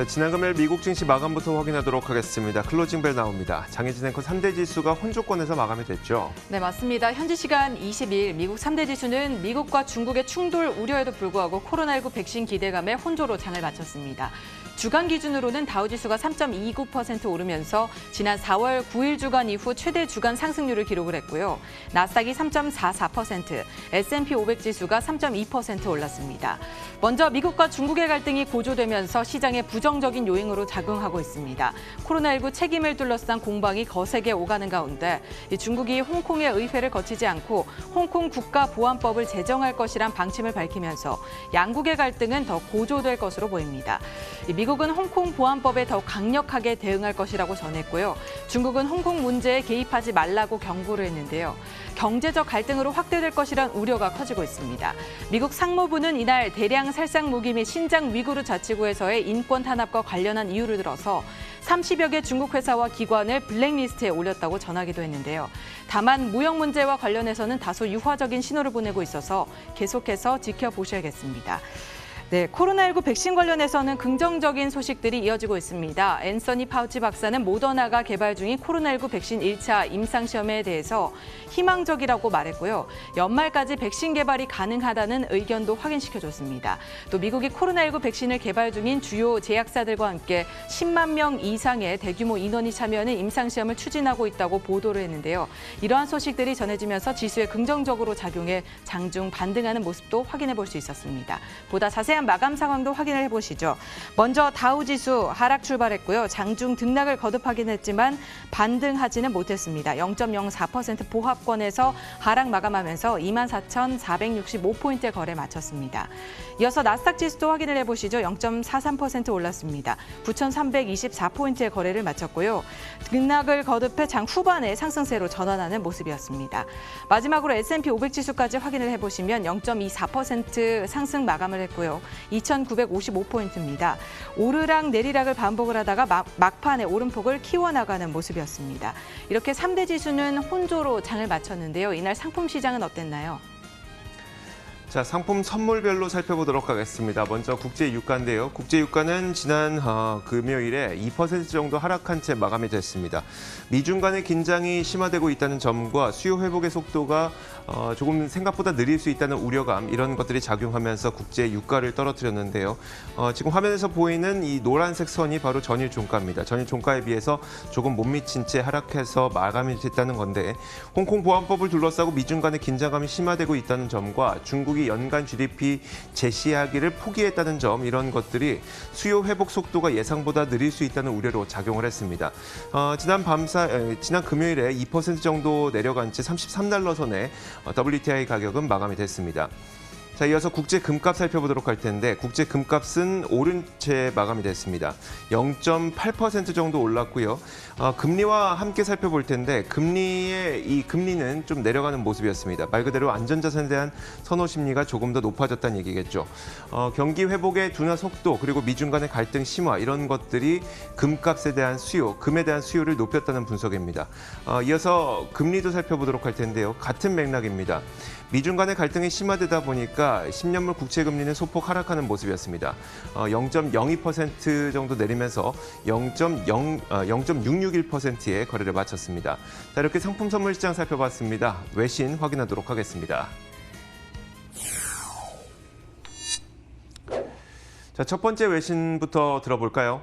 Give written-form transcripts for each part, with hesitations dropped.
자, 지난 금요일 미국 증시 마감부터 확인하도록 하겠습니다. 클로징벨 나옵니다. 장혜진 앵커 3대 지수가 혼조권에서 마감이 됐죠. 네, 맞습니다. 현지 시간 20일 미국 3대 지수는 미국과 중국의 충돌 우려에도 불구하고 코로나19 백신 기대감에 혼조로 장을 마쳤습니다. 주간 기준으로는 다우지수가 3.29% 오르면서 지난 4월 9일 주간 이후 최대 주간 상승률을 기록을 했고요. 나스닥이 3.44%, S&P 500 지수가 3.2% 올랐습니다. 먼저 미국과 중국의 갈등이 고조되면서 시장에 부정적인 요인으로 작용하고 있습니다. 코로나19 책임을 둘러싼 공방이 거세게 오가는 가운데 중국이 홍콩의 의회를 거치지 않고 홍콩 국가보안법을 제정할 것이란 방침을 밝히면서 양국의 갈등은 더 고조될 것으로 보입니다. 미국은 홍콩 보안법에 더욱 강력하게 대응할 것이라고 전했고요. 중국은 홍콩 문제에 개입하지 말라고 경고를 했는데요. 경제적 갈등으로 확대될 것이란 우려가 커지고 있습니다. 미국 상무부는 이날 대량 살상 무기 및 신장 위구르 자치구에서의 인권 탄압과 관련한 이유를 들어서 30여 개 중국 회사와 기관을 블랙리스트에 올렸다고 전하기도 했는데요. 다만 무역 문제와 관련해서는 다소 유화적인 신호를 보내고 있어서 계속해서 지켜보셔야겠습니다. 네, 코로나19 백신 관련해서는 긍정적인 소식들이 이어지고 있습니다. 앤서니 파우치 박사는 모더나가 개발 중인 코로나19 백신 1차 임상시험에 대해서 희망적이라고 말했고요. 연말까지 백신 개발이 가능하다는 의견도 확인시켜줬습니다. 또 미국이 코로나19 백신을 개발 중인 주요 제약사들과 함께 10만 명 이상의 대규모 인원이 참여하는 임상시험을 추진하고 있다고 보도를 했는데요. 이러한 소식들이 전해지면서 지수에 긍정적으로 작용해 장중 반등하는 모습도 확인해 볼 수 있었습니다. 보다 자세한 마감 상황도 확인을 해보시죠. 먼저 다우지수 하락 출발했고요. 장중 등락을 거듭하긴 했지만 반등하지는 못했습니다. 0.04% 보합권에서 하락 마감하면서 24,465포인트의 거래 마쳤습니다. 이어서 나스닥 지수도 확인을 해보시죠. 0.43% 올랐습니다. 9,324포인트의 거래를 마쳤고요. 등락을 거듭해 장 후반에 상승세로 전환하는 모습이었습니다. 마지막으로 S&P 500 지수까지 확인을 해보시면 0.24% 상승 마감을 했고요. 2,955포인트입니다. 오르락 내리락을 반복을 하다가 막판에 오름폭을 키워나가는 모습이었습니다. 이렇게 3대 지수는 혼조로 장을 마쳤는데요. 이날 상품 시장은 어땠나요? 자, 상품 선물별로 살펴보도록 하겠습니다. 먼저 국제 유가인데요. 국제 유가는 지난 금요일에 2% 정도 하락한 채 마감이 됐습니다. 미중 간의 긴장이 심화되고 있다는 점과 수요 회복의 속도가 조금 생각보다 느릴 수 있다는 우려감, 이런 것들이 작용하면서 국제 유가를 떨어뜨렸는데요. 지금 화면에서 보이는 이 노란색 선이 바로 전일 종가입니다. 전일 종가에 비해서 조금 못 미친 채 하락해서 마감이 됐다는 건데, 홍콩 보안법을 둘러싸고 미중 간의 긴장감이 심화되고 있다는 점과 중국이 연간 GDP 제시하기를 포기했다는 점, 이런 것들이 수요 회복 속도가 예상보다 느릴 수 있다는 우려로 작용을 했습니다. 지난 금요일에 2% 정도 내려간 채 33달러 선에 WTI 가격은 마감이 됐습니다. 자, 이어서 국제 금값 살펴보도록 할 텐데, 국제 금값은 오른 채 마감이 됐습니다. 0.8% 정도 올랐고요. 금리와 함께 살펴볼 텐데, 금리는 좀 내려가는 모습이었습니다. 말 그대로 안전자산에 대한 선호 심리가 조금 더 높아졌다는 얘기겠죠. 경기 회복의 둔화 속도, 그리고 미중 간의 갈등 심화, 이런 것들이 금값에 대한 수요, 금에 대한 수요를 높였다는 분석입니다. 이어서 금리도 살펴보도록 할 텐데요. 같은 맥락입니다. 미중 간의 갈등이 심화되다 보니까 10년물 국채 금리는 소폭 하락하는 모습이었습니다. 0.02% 정도 내리면서 0.661%의 거래를 마쳤습니다. 자, 이렇게 상품 선물 시장 살펴봤습니다. 외신 확인하도록 하겠습니다. 자, 첫 번째 외신부터 들어볼까요?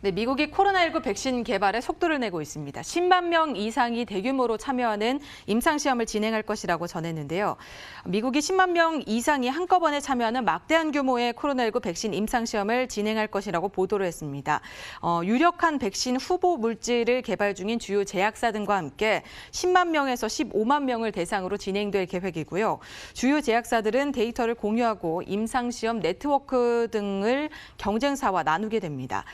네, 미국이 코로나19 백신 개발에 속도를 내고 있습니다. 10만 명 이상이 대규모로 참여하는 임상시험을 진행할 것이라고 전했는데요. 미국이 10만 명 이상이 한꺼번에 참여하는 막대한 규모의 코로나19 백신 임상시험을 진행할 것이라고 보도를 했습니다. 유력한 백신 후보 물질을 개발 중인 주요 제약사 등과 함께 10만 명에서 15만 명을 대상으로 진행될 계획이고요. 주요 제약사들은 데이터를 공유하고 임상시험 네트워크 등을 경쟁사와 나누게 됩니다.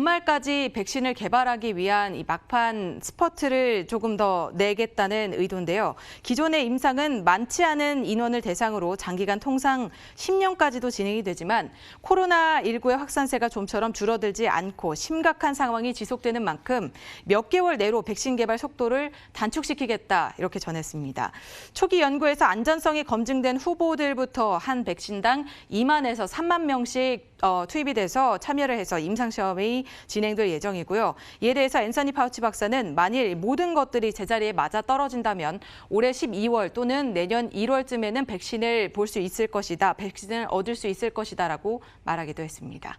연말까지 백신을 개발하기 위한 이 막판 스퍼트를 조금 더 내겠다는 의도인데요. 기존의 임상은 많지 않은 인원을 대상으로 장기간 통상 10년까지도 진행이 되지만 코로나19의 확산세가 좀처럼 줄어들지 않고 심각한 상황이 지속되는 만큼 몇 개월 내로 백신 개발 속도를 단축시키겠다 이렇게 전했습니다. 초기 연구에서 안전성이 검증된 후보들부터 한 백신당 2만에서 3만 명씩 투입이 돼서 참여를 해서 임상시험이 진행될 예정이고요. 이에 대해서 앤서니 파우치 박사는 만일 모든 것들이 제자리에 맞아 떨어진다면 올해 12월 또는 내년 1월쯤에는 백신을 볼 수 있을 것이다. 백신을 얻을 수 있을 것이다라고 말하기도 했습니다.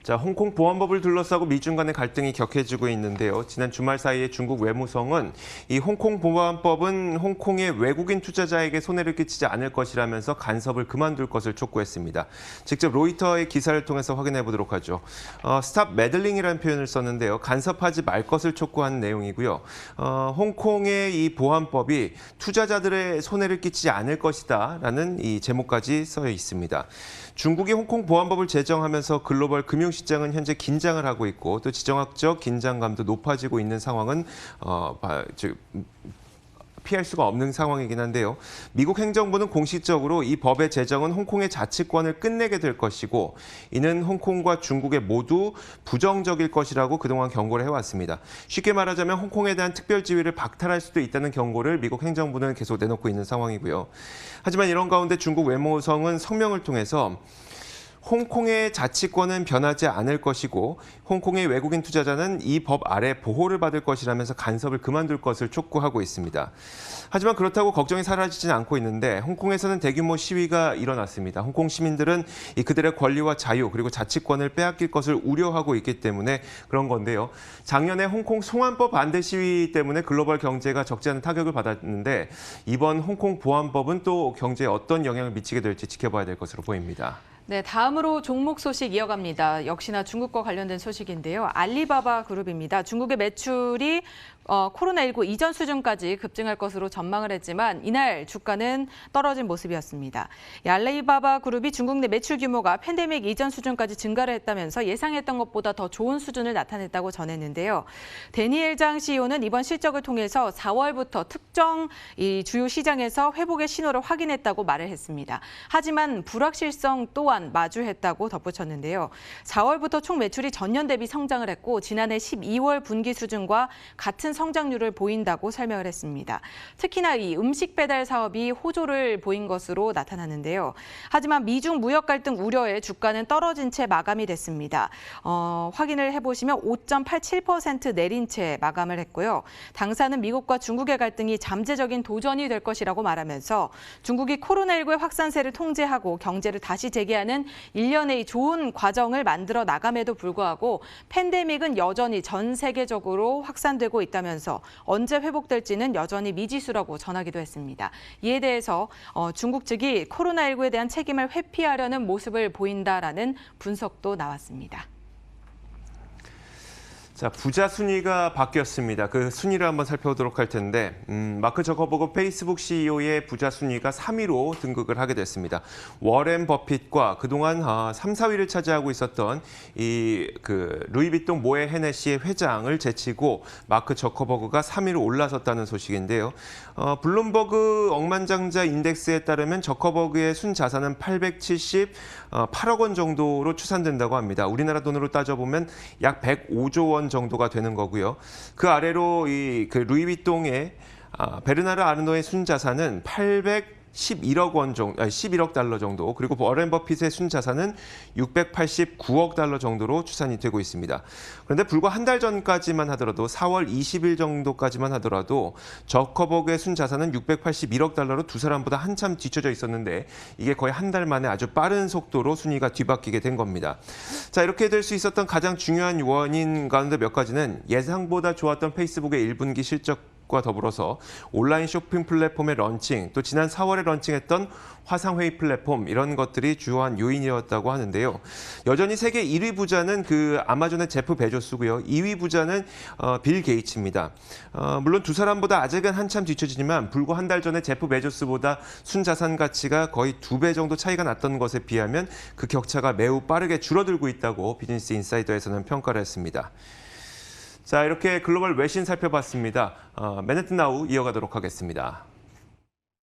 자, 홍콩 보안법을 둘러싸고 미중 간의 갈등이 격해지고 있는데요. 지난 주말 사이에 중국 외무성은 이 홍콩 보안법은 홍콩의 외국인 투자자에게 손해를 끼치지 않을 것이라면서 간섭을 그만둘 것을 촉구했습니다. 직접 로이터의 기사를 통해서 확인해 보도록 하죠. 스탑 메들링이라는 표현을 썼는데요. 간섭하지 말 것을 촉구한 내용이고요. 홍콩의 이 보안법이 투자자들의 손해를 끼치지 않을 것이다라는 이 제목까지 써 있습니다. 중국이 홍콩 보안법을 제정하면서 글로벌 금융시장은 현재 긴장을 하고 있고 또 지정학적 긴장감도 높아지고 있는 상황은 피할 수가 없는 상황이긴 한데요. 미국 행정부는 공식적으로 이 법의 제정은 홍콩의 자치권을 끝내게 될 것이고 이는 홍콩과 중국에 모두 부정적일 것이라고 그동안 경고를 해왔습니다. 쉽게 말하자면 홍콩에 대한 특별 지위를 박탈할 수도 있다는 경고를 미국 행정부는 계속 내놓고 있는 상황이고요. 하지만 이런 가운데 중국 외무성은 성명을 통해서 홍콩의 자치권은 변하지 않을 것이고 홍콩의 외국인 투자자는 이 법 아래 보호를 받을 것이라면서 간섭을 그만둘 것을 촉구하고 있습니다. 하지만 그렇다고 걱정이 사라지지는 않고 있는데 홍콩에서는 대규모 시위가 일어났습니다. 홍콩 시민들은 그들의 권리와 자유 그리고 자치권을 빼앗길 것을 우려하고 있기 때문에 그런 건데요. 작년에 홍콩 송환법 반대 시위 때문에 글로벌 경제가 적지 않은 타격을 받았는데 이번 홍콩 보안법은 또 경제에 어떤 영향을 미치게 될지 지켜봐야 될 것으로 보입니다. 네, 다음으로 종목 소식 이어갑니다. 역시나 중국과 관련된 소식인데요. 알리바바 그룹입니다. 중국의 매출이 코로나19 이전 수준까지 급증할 것으로 전망을 했지만 이날 주가는 떨어진 모습이었습니다. 알리바바 그룹이 중국 내 매출 규모가 팬데믹 이전 수준까지 증가를 했다면서 예상했던 것보다 더 좋은 수준을 나타냈다고 전했는데요. 데니엘 장 CEO는 이번 실적을 통해서 4월부터 특정 이 주요 시장에서 회복의 신호를 확인했다고 말을 했습니다. 하지만 불확실성 또한 마주했다고 덧붙였는데요. 4월부터 총 매출이 전년 대비 성장을 했고 지난해 12월 분기 수준과 같은 성장률을 보인다고 설명을 했습니다. 특히나 이 음식 배달 사업이 호조를 보인 것으로 나타났는데요. 하지만 미중 무역 갈등 우려에 주가는 떨어진 채 마감이 됐습니다. 확인을 해보시면 5.87% 내린 채 마감을 했고요. 당사는 미국과 중국의 갈등이 잠재적인 도전이 될 것이라고 말하면서 중국이 코로나19의 확산세를 통제하고 경제를 다시 재개하는 일련의 좋은 과정을 만들어 나감에도 불구하고 팬데믹은 여전히 전 세계적으로 확산되고 있다면서 언제 회복될지는 여전히 미지수라고 전하기도 했습니다. 이에 대해서 중국 측이 코로나19에 대한 책임을 회피하려는 모습을 보인다라는 분석도 나왔습니다. 자, 부자 순위가 바뀌었습니다. 그 순위를 한번 살펴보도록 할 텐데 마크 저커버그 페이스북 CEO의 부자 순위가 3위로 등극을 하게 됐습니다. 워렌 버핏과 그동안 3, 4위를 차지하고 있었던 루이비통 모에 헤네시의 회장을 제치고 마크 저커버그가 3위로 올라섰다는 소식인데요. 블룸버그 억만장자 인덱스에 따르면 저커버그의 순자산은 878억 원 정도로 추산된다고 합니다. 우리나라 돈으로 따져보면 약 105조 원 정도가 되는 거고요. 그 아래로 루이비통의 베르나르 아르노의 순자산은 11억 달러 정도, 그리고 워렌 버핏의 순자산은 689억 달러 정도로 추산이 되고 있습니다. 그런데 불과 한 달 전까지만 하더라도 4월 20일 정도까지만 하더라도 저커버그의 순자산은 681억 달러로 두 사람보다 한참 뒤쳐져 있었는데 이게 거의 한 달 만에 아주 빠른 속도로 순위가 뒤바뀌게 된 겁니다. 자, 이렇게 될 수 있었던 가장 중요한 원인 가운데 몇 가지는 예상보다 좋았던 페이스북의 1분기 실적 과 더불어서 온라인 쇼핑 플랫폼의 런칭, 또 지난 4월에 런칭했던 화상회의 플랫폼 이런 것들이 주요한 요인이었다고 하는데요. 여전히 세계 1위 부자는 그 아마존의 제프 베조스고요. 2위 부자는 빌 게이츠입니다. 물론 두 사람보다 아직은 한참 뒤처지지만 불과 한 달 전에 제프 베조스보다 순자산 가치가 거의 2배 정도 차이가 났던 것에 비하면 그 격차가 매우 빠르게 줄어들고 있다고 비즈니스 인사이더에서는 평가를 했습니다. 자, 이렇게 글로벌 외신 살펴봤습니다. 맨해튼 나우 이어가도록 하겠습니다.